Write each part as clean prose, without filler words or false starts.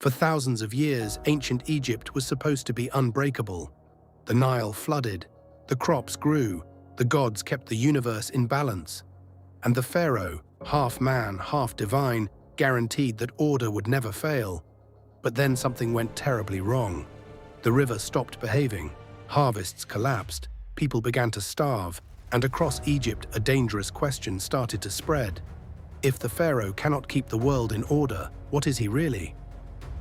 For thousands of years, ancient Egypt was supposed to be unbreakable. The Nile flooded, the crops grew, the gods kept the universe in balance. And the pharaoh, half man, half divine, guaranteed that order would never fail. But then something went terribly wrong. The river stopped behaving, harvests collapsed, people began to starve, and across Egypt a dangerous question started to spread. If the pharaoh cannot keep the world in order, what is he really?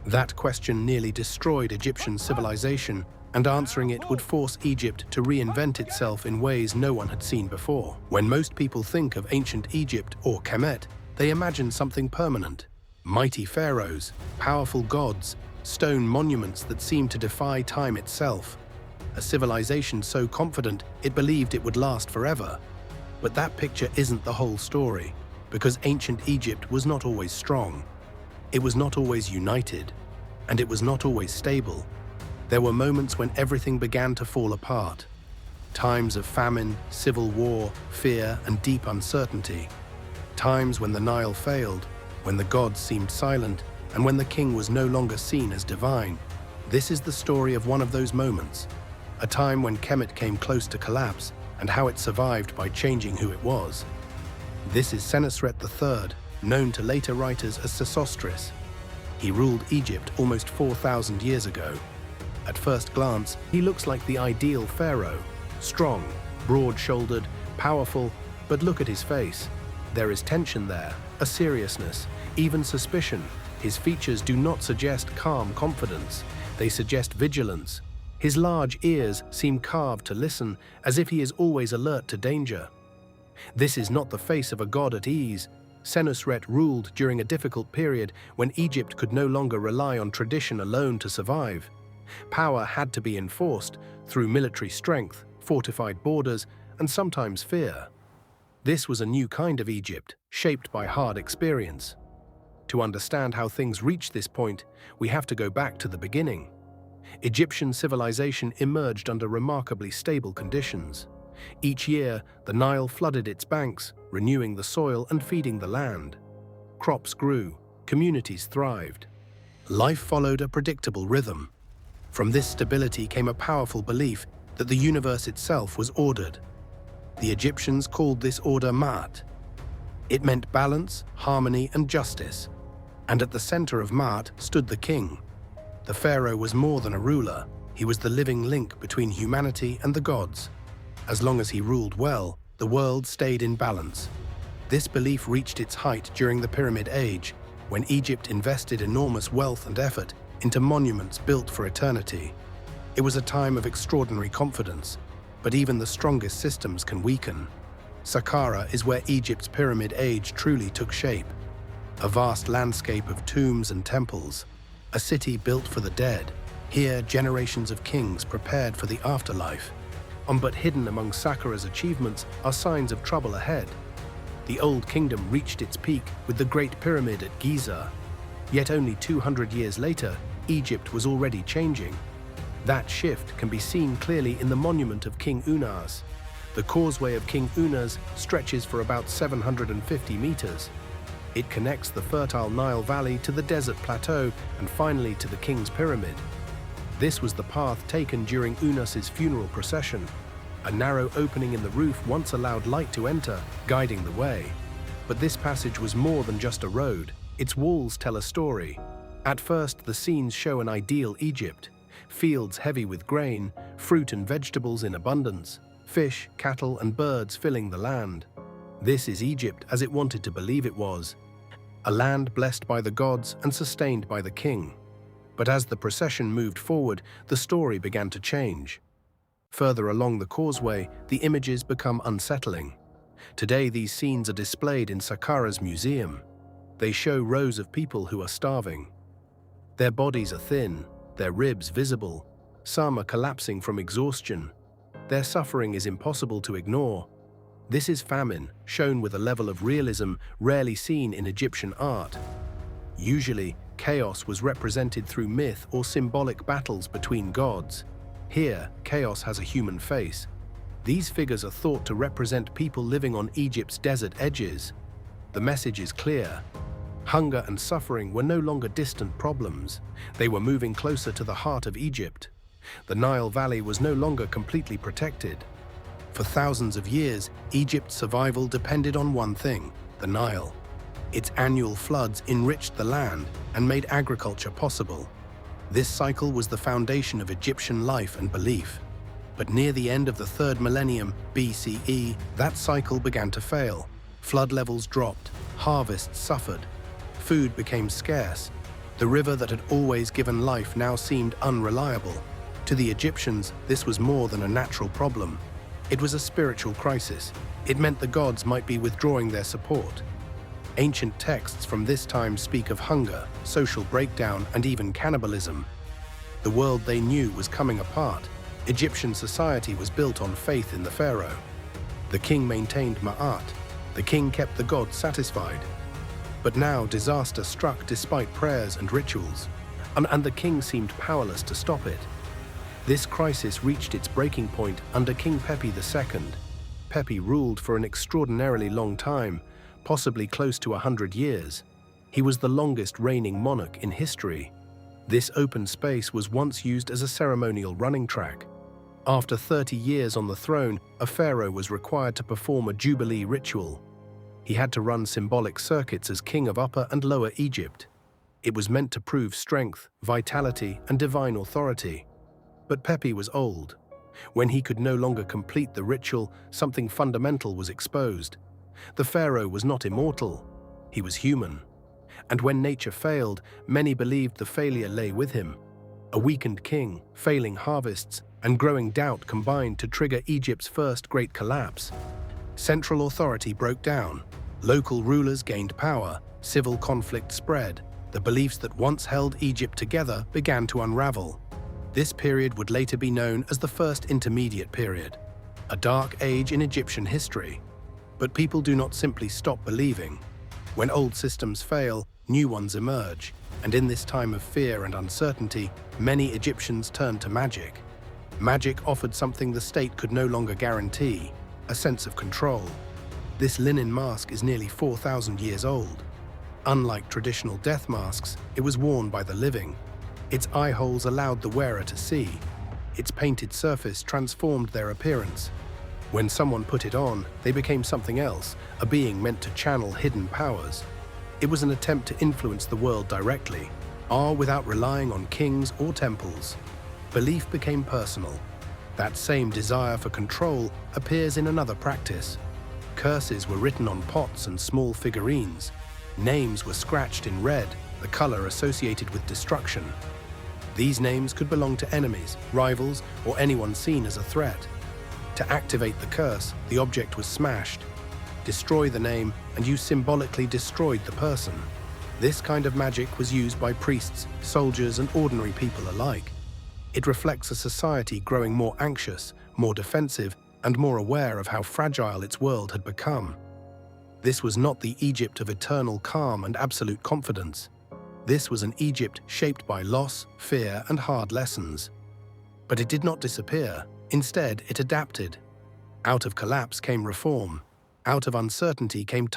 That question nearly destroyed Egyptian civilization, and answering it would force Egypt to reinvent itself in ways no one had seen before. When most people think of ancient Egypt or Kemet, they imagine something permanent. Mighty pharaohs, powerful gods, stone monuments that seem to defy time itself. A civilization so confident it believed it would last forever. But that picture isn't the whole story, because ancient Egypt was not always strong. It was not always united, and it was not always stable. There were moments when everything began to fall apart. Times of famine, civil war, fear, and deep uncertainty. Times when the Nile failed, when the gods seemed silent, and when the king was no longer seen as divine. This is the story of one of those moments, a time when Kemet came close to collapse, and how it survived by changing who it was. This is Senusret III, known to later writers as Sesostris. He ruled Egypt almost 4,000 years ago. At first glance, he looks like the ideal pharaoh. Strong, broad-shouldered, powerful, but look at his face. There is tension there, a seriousness, even suspicion. His features do not suggest calm confidence. They suggest vigilance. His large ears seem carved to listen, as if he is always alert to danger. This is not the face of a god at ease. Senusret ruled during a difficult period when Egypt could no longer rely on tradition alone to survive. Power had to be enforced through military strength, fortified borders, and sometimes fear. This was a new kind of Egypt, shaped by hard experience. To understand how things reached this point, we have to go back to the beginning. Egyptian civilization emerged under remarkably stable conditions. Each year, the Nile flooded its banks, renewing the soil and feeding the land. Crops grew, communities thrived. Life followed a predictable rhythm. From this stability came a powerful belief that the universe itself was ordered. The Egyptians called this order Ma'at. It meant balance, harmony, and justice. And at the center of Ma'at stood the king. The pharaoh was more than a ruler. He was the living link between humanity and the gods. As long as he ruled well, the world stayed in balance. This belief reached its height during the Pyramid Age, when Egypt invested enormous wealth and effort into monuments built for eternity. It was a time of extraordinary confidence, but even the strongest systems can weaken. Saqqara is where Egypt's Pyramid Age truly took shape. A vast landscape of tombs and temples, a city built for the dead. Here, generations of kings prepared for the afterlife. But hidden among Saqqara's achievements are signs of trouble ahead. The Old Kingdom reached its peak with the Great Pyramid at Giza. Yet only 200 years later, Egypt was already changing. That shift can be seen clearly in the monument of King Unas. The causeway of King Unas stretches for about 750 meters. It connects the fertile Nile Valley to the desert plateau and finally to the King's Pyramid. This was the path taken during Unas's funeral procession. A narrow opening in the roof once allowed light to enter, guiding the way. But this passage was more than just a road. Its walls tell a story. At first, the scenes show an ideal Egypt. Fields heavy with grain, fruit and vegetables in abundance, fish, cattle, and birds filling the land. This is Egypt as it wanted to believe it was. A land blessed by the gods and sustained by the king. But as the procession moved forward, the story began to change. Further along the causeway, the images become unsettling. Today, these scenes are displayed in Saqqara's museum. They show rows of people who are starving. Their bodies are thin, their ribs visible. Some are collapsing from exhaustion. Their suffering is impossible to ignore. This is famine, shown with a level of realism rarely seen in Egyptian art. Usually, chaos was represented through myth or symbolic battles between gods. Here, chaos has a human face. These figures are thought to represent people living on Egypt's desert edges. The message is clear. Hunger and suffering were no longer distant problems. They were moving closer to the heart of Egypt. The Nile Valley was no longer completely protected. For thousands of years, Egypt's survival depended on one thing: the Nile. Its annual floods enriched the land and made agriculture possible. This cycle was the foundation of Egyptian life and belief. But near the end of the 3rd millennium BCE, that cycle began to fail. Flood levels dropped, harvests suffered, food became scarce. The river that had always given life now seemed unreliable. To the Egyptians, this was more than a natural problem. It was a spiritual crisis. It meant the gods might be withdrawing their support. Ancient texts from this time speak of hunger, social breakdown, and even cannibalism. The world they knew was coming apart. Egyptian society was built on faith in the pharaoh. The king maintained Ma'at. The king kept the gods satisfied. But now disaster struck despite prayers and rituals, and the king seemed powerless to stop it. This crisis reached its breaking point under King Pepi II. Pepi ruled for an extraordinarily long time, possibly close to 100 years. He was the longest reigning monarch in history. This open space was once used as a ceremonial running track. After 30 years on the throne, a pharaoh was required to perform a jubilee ritual. He had to run symbolic circuits as king of Upper and Lower Egypt. It was meant to prove strength, vitality, and divine authority. But Pepi was old. When he could no longer complete the ritual, something fundamental was exposed. The pharaoh was not immortal. He was human. And when nature failed, many believed the failure lay with him. A weakened king, failing harvests, and growing doubt combined to trigger Egypt's first great collapse. Central authority broke down. Local rulers gained power. Civil conflict spread. The beliefs that once held Egypt together began to unravel. This period would later be known as the First Intermediate Period, a dark age in Egyptian history. But people do not simply stop believing. When old systems fail, new ones emerge. And in this time of fear and uncertainty, many Egyptians turned to magic. Magic offered something the state could no longer guarantee: a sense of control. This linen mask is nearly 4,000 years old. Unlike traditional death masks, it was worn by the living. Its eye holes allowed the wearer to see. Its painted surface transformed their appearance. When someone put it on, they became something else, a being meant to channel hidden powers. It was an attempt to influence the world directly, without relying on kings or temples. Belief became personal. That same desire for control appears in another practice. Curses were written on pots and small figurines. Names were scratched in red, the color associated with destruction. These names could belong to enemies, rivals, or anyone seen as a threat. To activate the curse, the object was smashed. Destroy the name, and you symbolically destroyed the person. This kind of magic was used by priests, soldiers, and ordinary people alike. It reflects a society growing more anxious, more defensive, and more aware of how fragile its world had become. This was not the Egypt of eternal calm and absolute confidence. This was an Egypt shaped by loss, fear, and hard lessons. But it did not disappear. Instead, it adapted. Out of collapse came reform. Out of uncertainty came